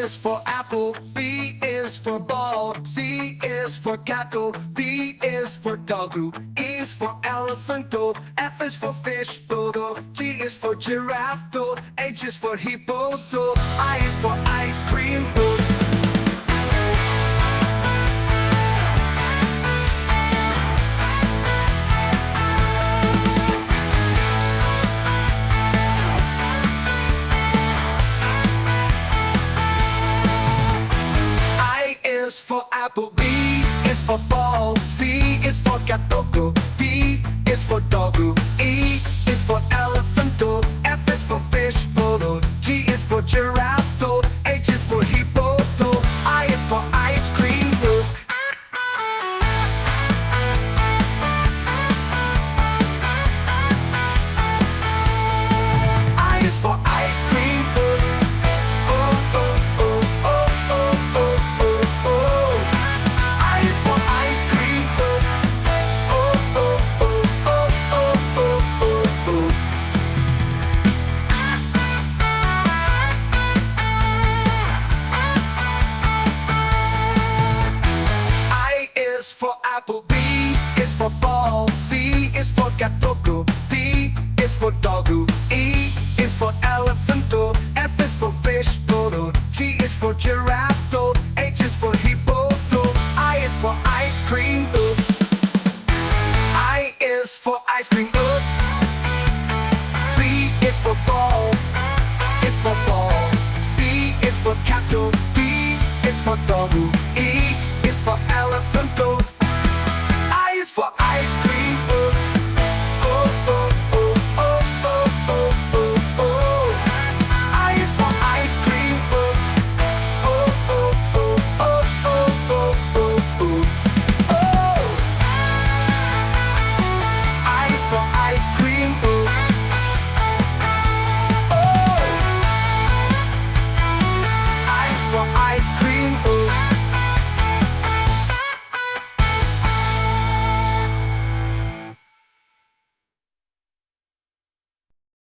is for apple, B is for ball, C is for cattle, D is for doggo, E is for elephant, F is for fish, G is for giraffe, H is for hippo, I is for ice cream. Is for apple, B is for ball, C is for cat, D is for doggo, E is for elephant, F is for fish, G is for giraffe, H is for hippo, I is for ice cream. I is for ice cream. Is for apple, B is for ball, C is for cat, D is for doggo, E is for elephant, F is for fish, G is for giraffe, H is for hippo, I is for ice cream. I is for ice cream. B is for ball, C is for cat, D is for doggo,